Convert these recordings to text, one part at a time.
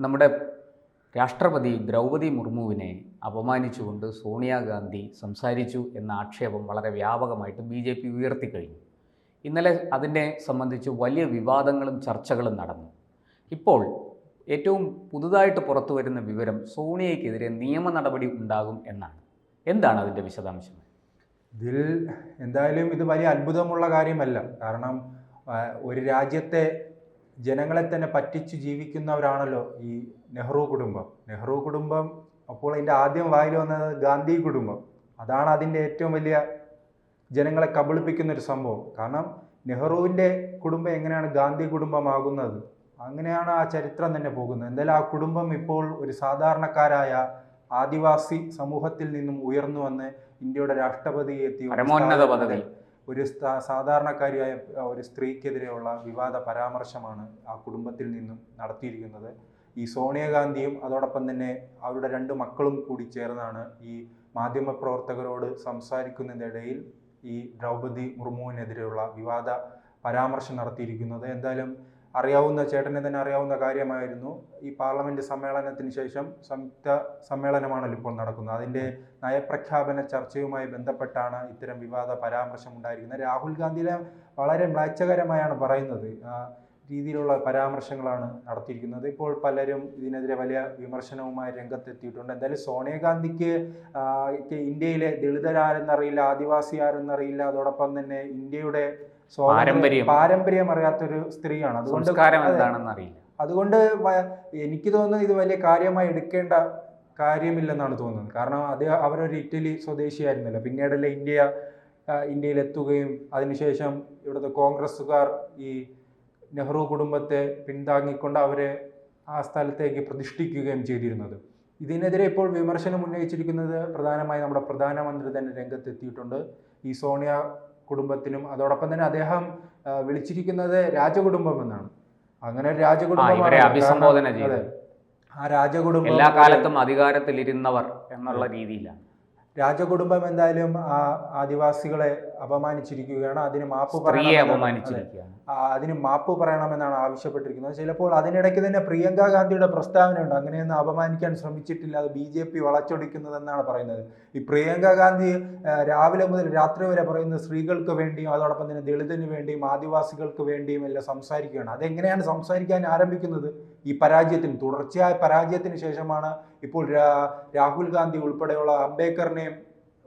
നമ്മുടെ രാഷ്ട്രപതി ദ്രൗപദി മുർമുവിനെ അപമാനിച്ചുകൊണ്ട് സോണിയാഗാന്ധി സംസാരിച്ചു എന്ന ആക്ഷേപം വളരെ വ്യാപകമായിട്ട് BJP ഉയർത്തിക്കഴിഞ്ഞു. ഇന്നലെ അതിനെ സംബന്ധിച്ച് വലിയ വിവാദങ്ങളും ചർച്ചകളും നടന്നു. ഇപ്പോൾ ഏറ്റവും പുതുതായിട്ട് പുറത്തു വരുന്ന വിവരം സോണിയയ്ക്കെതിരെ നിയമ നടപടി ഉണ്ടാകും എന്നാണ്. എന്താണ് അതിൻ്റെ വിശദാംശം? ഇതിൽ എന്തായാലും ഇത് വലിയ അത്ഭുതമുള്ള കാര്യമല്ല. കാരണം ഒരു രാജ്യത്തെ ജനങ്ങളെ തന്നെ പറ്റിച്ച് ജീവിക്കുന്നവരാണല്ലോ ഈ നെഹ്റു കുടുംബം. അപ്പോൾ അതിൻ്റെ ആദ്യം വായിൽ വന്നത് ഗാന്ധി കുടുംബം. അതാണ് അതിൻ്റെ ഏറ്റവും വലിയ ജനങ്ങളെ കബളിപ്പിക്കുന്ന ഒരു സംഭവം. കാരണം നെഹ്റുവിൻ്റെ കുടുംബം എങ്ങനെയാണ് ഗാന്ധി കുടുംബമാകുന്നത്, അങ്ങനെയാണ് ആ ചരിത്രം തന്നെ പോകുന്നത്. എന്തായാലും ആ കുടുംബം ഇപ്പോൾ ഒരു സാധാരണക്കാരായ ആദിവാസി സമൂഹത്തിൽ നിന്നും ഉയർന്നു വന്ന് ഇന്ത്യയുടെ രാഷ്ട്രപതി എത്തി ഒരു സാധാരണക്കാരിയായ ഒരു സ്ത്രീക്കെതിരെയുള്ള വിവാദ പരാമർശമാണ് ആ കുടുംബത്തിൽ നിന്നും നടത്തിയിരിക്കുന്നത്. ഈ സോണിയാഗാന്ധിയും അതോടൊപ്പം തന്നെ അവരുടെ 2 മക്കളും കൂടി ചേർന്നാണ് ഈ മാധ്യമപ്രവർത്തകരോട് സംസാരിക്കുന്നതിനിടയിൽ ഈ ദ്രൗപദി മുർമുവിനെതിരെയുള്ള വിവാദ പരാമർശം നടത്തിയിരിക്കുന്നത്. എന്തായാലും ചേട്ടനെ തന്നെ അറിയാവുന്ന കാര്യമായിരുന്നു. ഈ പാർലമെന്റ് സമ്മേളനത്തിന് ശേഷം സംയുക്ത സമ്മേളനമാണല്ലോ ഇപ്പോൾ നടക്കുന്നത്. അതിൻ്റെ നയപ്രഖ്യാപന ചർച്ചയുമായി ബന്ധപ്പെട്ടാണ് ഇത്തരം വിവാദ പരാമർശം ഉണ്ടായിരിക്കുന്നത്. രാഹുൽ ഗാന്ധിയെ വളരെ മ്ലേച്ഛകരമായാണ് പറയുന്നത്. രീതിയിലുള്ള പരാമർശങ്ങളാണ് നടത്തിയിരിക്കുന്നത്. ഇപ്പോൾ പലരും ഇതിനെതിരെ വലിയ വിമർശനവുമായി രംഗത്തെത്തിയിട്ടുണ്ട്. എന്തായാലും സോണിയാഗാന്ധിക്ക് ഇന്ത്യയിലെ ദളിതരാരെന്നറിയില്ല, ആദിവാസി ആരെന്നറിയില്ല, അതോടൊപ്പം തന്നെ ഇന്ത്യയുടെ പാരമ്പര്യം അറിയാത്തൊരു സ്ത്രീയാണ്. അതുകൊണ്ട് എനിക്ക് തോന്നുന്നത് ഇത് വലിയ കാര്യമായി എടുക്കേണ്ട കാര്യമില്ലെന്നാണ് തോന്നുന്നത്. കാരണം അവരൊരു ഇറ്റലി സ്വദേശിയായിരുന്നല്ലോ. പിന്നീടല്ലേ ഇന്ത്യയിൽ എത്തുകയും അതിനുശേഷം ഇവിടുത്തെ കോൺഗ്രസ്സുകാർ ഈ നെഹ്റു കുടുംബത്തെ പിന്താങ്ങിക്കൊണ്ട് അവരെ ആ സ്ഥലത്തേക്ക് പ്രതിഷ്ഠിക്കുകയും ചെയ്തിരുന്നത്. ഇതിനെതിരെ ഇപ്പോൾ വിമർശനം ഉന്നയിച്ചിരിക്കുന്നത് പ്രധാനമായി നമ്മുടെ പ്രധാനമന്ത്രി തന്നെ രംഗത്തെത്തിയിട്ടുണ്ട്. ഈ സോണിയ കുടുംബത്തിനും അതോടൊപ്പം തന്നെ അദ്ദേഹം വിളിച്ചിരിക്കുന്നത് രാജകുടുംബം എന്നാണ്. അങ്ങനെ ഒരു രാജകുടുംബം, ആ രാജകുടുംബം എല്ലാ കാലത്തും അധികാരത്തിലിരുന്നവർ എന്നുള്ള രീതിയിലാണ്. രാജകുടുംബം എന്തായാലും ആ ആദിവാസികളെ അപമാനിച്ചിരിക്കുകയാണ്. അതിന് മാപ്പ് പറയണമെന്നാണ് ആവശ്യപ്പെട്ടിരിക്കുന്നത്. ചിലപ്പോൾ അതിനിടയ്ക്ക് തന്നെ പ്രിയങ്ക ഗാന്ധിയുടെ പ്രസ്താവനയുണ്ട്, അങ്ങനെയൊന്നും അപമാനിക്കാൻ ശ്രമിച്ചിട്ടില്ല, അത് BJP വളച്ചൊടിക്കുന്നതെന്നാണ് പറയുന്നത്. ഈ പ്രിയങ്ക ഗാന്ധി രാവിലെ മുതൽ രാത്രി വരെ പറയുന്നത് സ്ത്രീകൾക്ക് വേണ്ടിയും അതോടൊപ്പം തന്നെ ദളിതന് വേണ്ടിയും ആദിവാസികൾക്ക് വേണ്ടിയും എല്ലാം സംസാരിക്കുകയാണ്. അതെങ്ങനെയാണ് സംസാരിക്കാൻ ആരംഭിക്കുന്നത്? ഈ തുടർച്ചയായ പരാജയത്തിന് ശേഷമാണ് ഇപ്പോൾ രാഹുൽ ഗാന്ധി ഉൾപ്പെടെയുള്ള അംബേദ്കറിനെ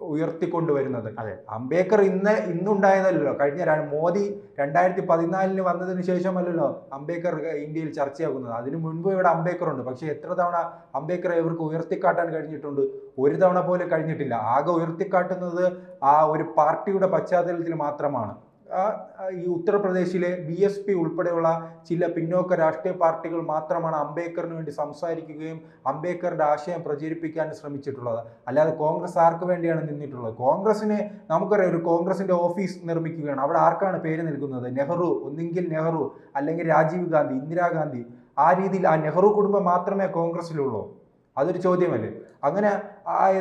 ഉയർത്തിക്കൊണ്ടുവരുന്നത്. അംബേദ്കർ ഇന്നുണ്ടായതല്ലോ. കഴിഞ്ഞ മോദി 2014 വന്നതിന് ശേഷമല്ലല്ലോ അംബേദ്കർ ഇന്ത്യയിൽ ചർച്ചയാകുന്നത്. അതിനു മുൻപ് ഇവിടെ അംബേദ്കർ ഉണ്ട്. പക്ഷെ എത്ര തവണ അംബേദ്കറെ ഇവർക്ക് ഉയർത്തിക്കാട്ടാൻ കഴിഞ്ഞിട്ടുണ്ട്? ഒരു തവണ പോലും കഴിഞ്ഞിട്ടില്ല. ആകെ ഉയർത്തിക്കാട്ടുന്നത് ആ ഒരു പാർട്ടിയുടെ പശ്ചാത്തലത്തിൽ മാത്രമാണ്. ഈ ഉത്തർപ്രദേശിലെ BSP ഉൾപ്പെടെയുള്ള ചില പിന്നോക്ക രാഷ്ട്രീയ പാർട്ടികൾ മാത്രമാണ് അംബേദ്കറിന് വേണ്ടി സംസാരിക്കുകയും അംബേദ്കറുടെ ആശയം പ്രചരിപ്പിക്കാൻ ശ്രമിച്ചിട്ടുള്ളത്. അല്ലാതെ കോൺഗ്രസ് ആർക്ക് വേണ്ടിയാണ് നിന്നിട്ടുള്ളത്? കോൺഗ്രസിന് നമുക്കറിയാം, ഒരു കോൺഗ്രസിന്റെ ഓഫീസ് നിർമ്മിക്കുകയാണ്. അവിടെ ആർക്കാണ് പേര് നൽകുന്നത്? നെഹ്റു, ഒന്നെങ്കിൽ നെഹ്റു അല്ലെങ്കിൽ രാജീവ് ഗാന്ധി, ഇന്ദിരാഗാന്ധി. ആ രീതിയിൽ ആ നെഹ്റു കുടുംബം മാത്രമേ കോൺഗ്രസിലുള്ളൂ. അതൊരു ചോദ്യമല്ലേ? അങ്ങനെ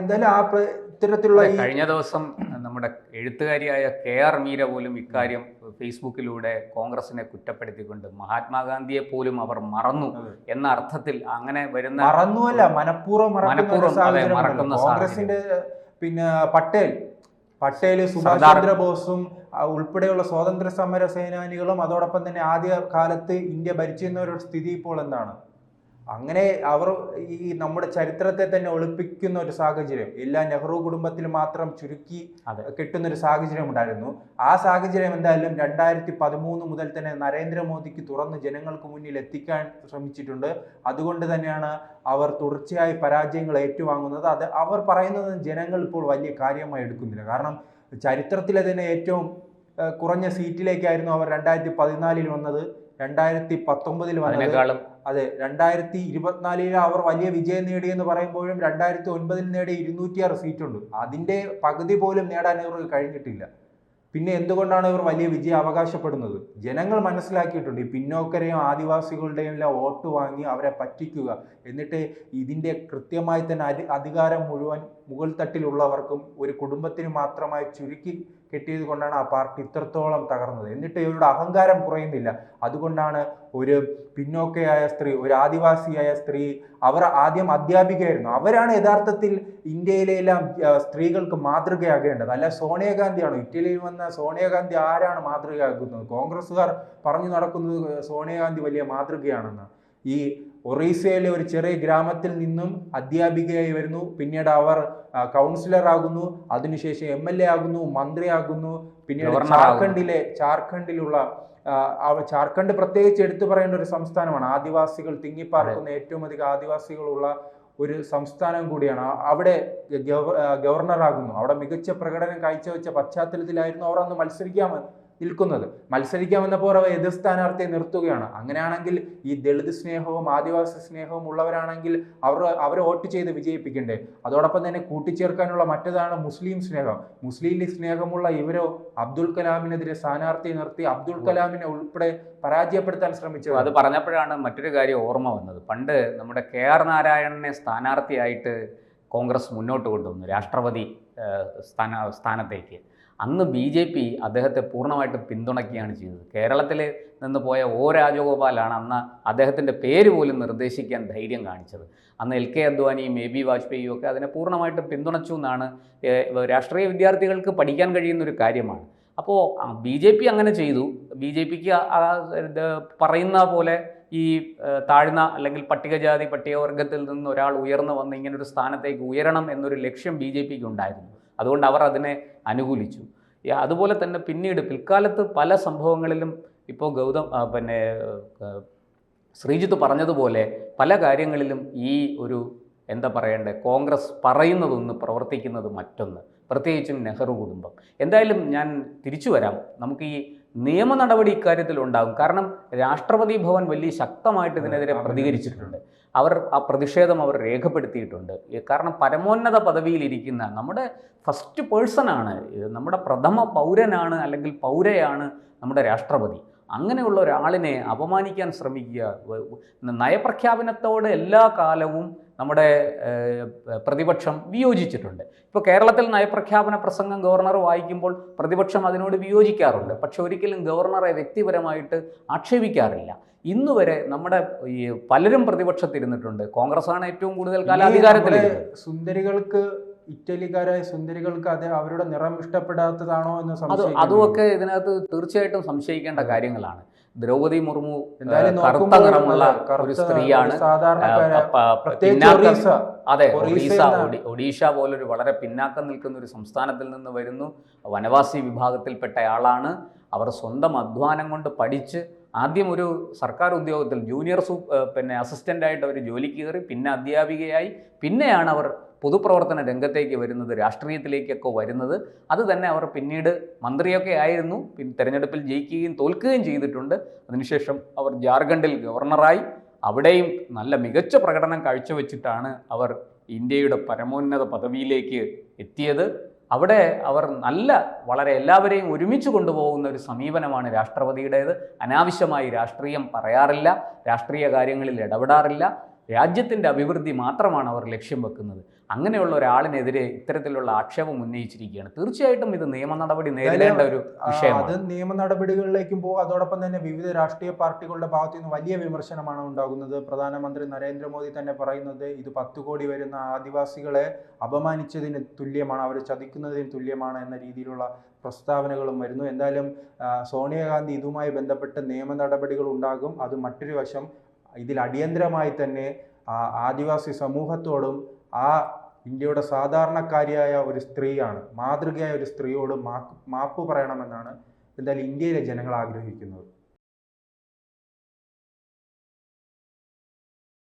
എന്തായാലും ഇത്തരത്തിലുള്ള കഴിഞ്ഞ ദിവസം നമ്മുടെ എഴുത്തുകാരിയായ KR മീര പോലും ഇക്കാര്യം ഫേസ്ബുക്കിലൂടെ കോൺഗ്രസിനെ കുറ്റപ്പെടുത്തിക്കൊണ്ട് മഹാത്മാഗാന്ധിയെ പോലും അവർ മറന്നു എന്ന അർത്ഥത്തിൽ അങ്ങനെ വരുന്ന മനഃപൂർവ്വം മറക്കുന്ന കോൺഗ്രസിന്റെ പിന്നെ പട്ടേൽ സുഭാഷ് ചന്ദ്രബോസും ഉൾപ്പെടെയുള്ള സ്വാതന്ത്ര്യ സമര സേനാനികളും അതോടൊപ്പം തന്നെ ആദ്യ കാലത്ത് ഇന്ത്യ ഭരിച്ചിരുന്നവരുടെ സ്ഥിതി ഇപ്പോൾ എന്താണ്? അങ്ങനെ അവർ ഈ നമ്മുടെ ചരിത്രത്തെ തന്നെ ഒളിപ്പിക്കുന്ന ഒരു സാഹചര്യം, എല്ലാ നെഹ്റു കുടുംബത്തിൽ മാത്രം ചുരുക്കി കിട്ടുന്ന ഒരു സാഹചര്യം ഉണ്ടായിരുന്നു. ആ സാഹചര്യം എന്തായാലും 2013 മുതൽ തന്നെ നരേന്ദ്രമോദിക്ക് തുറന്ന് ജനങ്ങൾക്ക് മുന്നിൽ എത്തിക്കാൻ ശ്രമിച്ചിട്ടുണ്ട്. അതുകൊണ്ട് തന്നെയാണ് അവർ തുടർച്ചയായി പരാജയങ്ങൾ ഏറ്റുവാങ്ങുന്നത്. അത് അവർ പറയുന്നത് ജനങ്ങൾ ഇപ്പോൾ വലിയ കാര്യമായി എടുക്കുന്നില്ല. കാരണം ചരിത്രത്തിലെ തന്നെ ഏറ്റവും കുറഞ്ഞ സീറ്റിലേക്കായിരുന്നു അവർ 2014 വന്നത്, 2019 വന്നത്. അതെ, 2024 അവർ വലിയ വിജയം നേടിയെന്ന് പറയുമ്പോഴും 2009 നേടിയ 206 സീറ്റുണ്ട്. അതിൻ്റെ പകുതി പോലും നേടാൻ ഇവർക്ക് കഴിഞ്ഞിട്ടില്ല. പിന്നെ എന്തുകൊണ്ടാണ് ഇവർ വലിയ വിജയം അവകാശപ്പെടുന്നത്? ജനങ്ങൾ മനസ്സിലാക്കിയിട്ടുണ്ട്. ഈ പിന്നോക്കരെയും ആദിവാസികളുടെയും എല്ലാം വോട്ട് വാങ്ങി അവരെ പറ്റിക്കുക, എന്നിട്ട് ഇതിൻ്റെ കൃത്യമായി തന്നെ അധികാരം മുഴുവൻ മുകൾ തട്ടിലുള്ളവർക്കും ഒരു കുടുംബത്തിന് മാത്രമായി ചുരുക്കി കെട്ടിയത് കൊണ്ടാണ് ആ പാർട്ടി ഇത്രത്തോളം തകർന്നത്. എന്നിട്ട് ഇവരുടെ അഹങ്കാരം കുറയുന്നില്ല. അതുകൊണ്ടാണ് ഒരു പിന്നോക്കയായ സ്ത്രീ, ഒരു ആദിവാസിയായ സ്ത്രീ, അവർ ആദ്യം അധ്യാപികയായിരുന്നു. അവരാണ് യഥാർത്ഥത്തിൽ ഇന്ത്യയിലെല്ലാം സ്ത്രീകൾക്ക് മാതൃകയാകേണ്ടത്, അല്ല സോണിയാഗാന്ധിയാണോ? ഇറ്റലിയിൽ വന്ന സോണിയാഗാന്ധി ആരാണ് മാതൃകയാക്കുന്നത്? കോൺഗ്രസ്സുകാർ പറഞ്ഞു നടക്കുന്നത് സോണിയാഗാന്ധി വലിയ മാതൃകയാണെന്ന്. ഈ ഒറീസയിലെ ഒരു ചെറിയ ഗ്രാമത്തിൽ നിന്നും അധ്യാപികയായി വരുന്നു, പിന്നീട് അവർ കൗൺസിലർ ആകുന്നു, അതിനുശേഷം MLA ആകുന്നു, മന്ത്രിയാകുന്നു, പിന്നീട് ജാർഖണ്ഡിലുള്ള ജാർഖണ്ഡ് പ്രത്യേകിച്ച് എടുത്തു പറയേണ്ട ഒരു സംസ്ഥാനമാണ്. ആദിവാസികൾ തിങ്ങിപ്പാർക്കുന്ന ഏറ്റവും അധികം ആദിവാസികളുള്ള ഒരു സംസ്ഥാനം കൂടിയാണ്. അവിടെ ഗവർണറാകുന്നു. അവിടെ മികച്ച പ്രകടനം കാഴ്ചവെച്ച പശ്ചാത്തലത്തിലായിരുന്നു അവർ അന്ന് മത്സരിക്കാമെന്നപ്പോൾ അവർ എതിർ സ്ഥാനാർത്ഥിയെ നിർത്തുകയാണ്. അങ്ങനെയാണെങ്കിൽ ഈ ദളിത് സ്നേഹവും ആദിവാസി സ്നേഹവും ഉള്ളവരാണെങ്കിൽ അവരെ വോട്ട് ചെയ്ത് വിജയിപ്പിക്കണ്ടേ? അതോടൊപ്പം തന്നെ കൂട്ടിച്ചേർക്കാനുള്ള മറ്റേതാണ് മുസ്ലിം സ്നേഹം. മുസ്ലിം ലീഗ് സ്നേഹമുള്ള ഇവരോ അബ്ദുൽ കലാമിനെതിരെ സ്ഥാനാർത്ഥിയെ നിർത്തി അബ്ദുൽ കലാമിനെ ഉൾപ്പെടെ പരാജയപ്പെടുത്താൻ ശ്രമിച്ചു. അത് പറഞ്ഞപ്പോഴാണ് മറ്റൊരു കാര്യം ഓർമ്മ വന്നത്. പണ്ട് നമ്മുടെ KR നാരായണനെ സ്ഥാനാർത്ഥിയായിട്ട് കോൺഗ്രസ് മുന്നോട്ട് കൊണ്ടുവന്നു രാഷ്ട്രപതി സ്ഥാനത്തേക്ക്. അന്ന് BJP അദ്ദേഹത്തെ പൂർണ്ണമായിട്ട് പിന്തുണയ്ക്കുകയാണ് ചെയ്തത്. കേരളത്തിൽ നിന്ന് പോയ രാജഗോപാലാണ് അന്ന് അദ്ദേഹത്തിൻ്റെ പേര് പോലും നിർദ്ദേശിക്കാൻ ധൈര്യം കാണിച്ചത്. അന്ന് LK അദ്വാനിയും AB വാജ്പേയിയും ഒക്കെ അതിനെ പൂർണ്ണമായിട്ട് പിന്തുണച്ചു എന്നാണ് രാഷ്ട്രീയ വിദ്യാർത്ഥികൾക്ക് പഠിക്കാൻ കഴിയുന്നൊരു കാര്യമാണ്. അപ്പോൾ BJP അങ്ങനെ ചെയ്തു. BJPക്ക് പറയുന്ന പോലെ ഈ താഴ്ന്ന അല്ലെങ്കിൽ പട്ടികജാതി പട്ടികവർഗത്തിൽ നിന്ന് ഒരാൾ ഉയർന്നു വന്ന് ഇങ്ങനൊരു സ്ഥാനത്തേക്ക് ഉയരണം എന്നൊരു ലക്ഷ്യം BJPക്ക് ഉണ്ടായിരുന്നു. അതുകൊണ്ട് അവർ അതിനെ അനുകൂലിച്ചു. അതുപോലെ തന്നെ പിന്നീട് പിൽക്കാലത്ത് പല സംഭവങ്ങളിലും ഇപ്പോൾ ശ്രീജിത്ത് പറഞ്ഞതുപോലെ പല കാര്യങ്ങളിലും ഈ ഒരു എന്താ പറയണ്ടേ, കോൺഗ്രസ് പറയുന്നതൊന്ന് പ്രവർത്തിക്കുന്നത് മറ്റൊന്ന്, പ്രത്യേകിച്ചും നെഹ്റു കുടുംബം. എന്തായാലും ഞാൻ തിരിച്ചു വരാം. നമുക്ക് ഈ നിയമ നടപടി ഇക്കാര്യത്തിൽ ഉണ്ടാകും. കാരണം രാഷ്ട്രപതി ഭവൻ വലിയ ശക്തമായിട്ട് ഇതിനെതിരെ പ്രതികരിച്ചിട്ടുണ്ട്. അവർ ആ പ്രതിഷേധം രേഖപ്പെടുത്തിയിട്ടുണ്ട്. കാരണം പരമോന്നത പദവിയിലിരിക്കുന്ന നമ്മുടെ ഫസ്റ്റ് പേഴ്സണാണ്, നമ്മുടെ പ്രഥമ പൗരനാണ് അല്ലെങ്കിൽ പൗരയാണ് നമ്മുടെ രാഷ്ട്രപതി. അങ്ങനെയുള്ള ഒരാളിനെ അപമാനിക്കാൻ ശ്രമിക്കുക, നയപ്രഖ്യാപനത്തോട് എല്ലാ കാലവും നമ്മുടെ പ്രതിപക്ഷം വിയോജിച്ചിട്ടുണ്ട്. ഇപ്പോൾ കേരളത്തിൽ നയപ്രഖ്യാപന പ്രസംഗം ഗവർണർ വായിക്കുമ്പോൾ പ്രതിപക്ഷം അതിനോട് വിയോജിക്കാറുണ്ട്. പക്ഷെ ഒരിക്കലും ഗവർണറെ വ്യക്തിപരമായിട്ട് ആക്ഷേപിക്കാറില്ല. ഇന്ന് വരെ നമ്മുടെ ഈ പലരും പ്രതിപക്ഷത്തിരുന്നിട്ടുണ്ട്. കോൺഗ്രസ്സാണ് ഏറ്റവും കൂടുതൽ കാലം അധികാരത്തിലിരുന്നത്. ഇറ്റലിക്കാരായ സുന്ദരികൾക്ക് അത് അവരുടെ നിറം ഇഷ്ടപ്പെടാത്തതാണോ എന്ന് അതുമൊക്കെ ഇതിനകത്ത് തീർച്ചയായിട്ടും സംശയിക്കേണ്ട കാര്യങ്ങളാണ്. ദ്രൗപദി മുർമു കറുത്ത നിറമുള്ള ഒരു സ്ത്രീയാണ്. അതെ, ഒഡീഷ പോലൊരു വളരെ പിന്നാക്കം നിൽക്കുന്ന ഒരു സംസ്ഥാനത്തിൽ നിന്ന് വരുന്നു. വനവാസി വിഭാഗത്തിൽപ്പെട്ട ആളാണ്. അവർ സ്വന്തം അധ്വാനം കൊണ്ട് പഠിച്ച് ആദ്യം ഒരു സർക്കാർ ഉദ്യോഗത്തിൽ ജൂനിയർ അസിസ്റ്റൻ്റായിട്ട് അവർ ജോലിക്ക് കയറി, പിന്നെ അധ്യാപികയായി, പിന്നെയാണ് അവർ പൊതുപ്രവർത്തന രംഗത്തേക്ക് വരുന്നത്, രാഷ്ട്രീയത്തിലേക്കൊക്കെ വരുന്നത്. അത് തന്നെ അവർ പിന്നീട് മന്ത്രിയൊക്കെ ആയിരുന്നു, പിന്നെ തെരഞ്ഞെടുപ്പിൽ ജയിക്കുകയും തോൽക്കുകയും ചെയ്തിട്ടുണ്ട്. അതിനുശേഷം അവർ ജാർഖണ്ഡിൽ ഗവർണറായി. അവിടെയും നല്ല മികച്ച പ്രകടനം കാഴ്ചവെച്ചിട്ടാണ് അവർ ഇന്ത്യയുടെ പരമോന്നത പദവിയിലേക്ക് എത്തിയത്. അവിടെ അവർ വളരെ എല്ലാവരെയും ഒരുമിച്ച് കൊണ്ടുപോകുന്ന ഒരു സമീപനമാണ് രാഷ്ട്രപതിയുടേത്. അനാവശ്യമായി രാഷ്ട്രീയം പറയാറില്ല, രാഷ്ട്രീയ കാര്യങ്ങളിൽ ഇടപെടാറില്ല. രാജ്യത്തിൻ്റെ അഭിവൃദ്ധി മാത്രമാണ് അവർ ലക്ഷ്യം വെക്കുന്നത്. അങ്ങനെയുള്ള ഒരാളിനെതിരെ ഇത്തരത്തിലുള്ള ആക്ഷേപം ഉന്നയിച്ചിരിക്കുകയാണ്. തീർച്ചയായിട്ടും ഇത് നിയമ നടപടി നേരിടേണ്ട ഒരു വിഷയമാണ്. അത് നിയമ നടപടികളിലേക്കും പോകും. അതോടൊപ്പം തന്നെ വിവിധ രാഷ്ട്രീയ പാർട്ടികളുടെ ഭാഗത്തു നിന്ന് വലിയ വിമർശനമാണ് ഉണ്ടാകുന്നത്. പ്രധാനമന്ത്രി നരേന്ദ്രമോദി തന്നെ പറയുന്നത് ഇത് 10 കോടി വരുന്ന ആദിവാസികളെ അപമാനിച്ചതിന് തുല്യമാണ്, അവർ ചതിക്കുന്നതിന് തുല്യമാണ് എന്ന രീതിയിലുള്ള പ്രസ്താവനകളും വരുന്നു. എന്തായാലും സോണിയാഗാന്ധി ഇതുമായി ബന്ധപ്പെട്ട് നിയമ നടപടികൾ ഉണ്ടാകും. അത് മറ്റൊരു വശം. ഇതിൽ അടിയന്തരമായി തന്നെ ആദിവാസി സമൂഹത്തോടും ഇന്ത്യയുടെ സാധാരണക്കാരിയായ ഒരു സ്ത്രീയാണ്, മാതൃകയായ ഒരു സ്ത്രീയോട് മാപ്പ് പറയണമെന്നാണ് എന്തായാലും ഇന്ത്യയിലെ ജനങ്ങൾ ആഗ്രഹിക്കുന്നത്.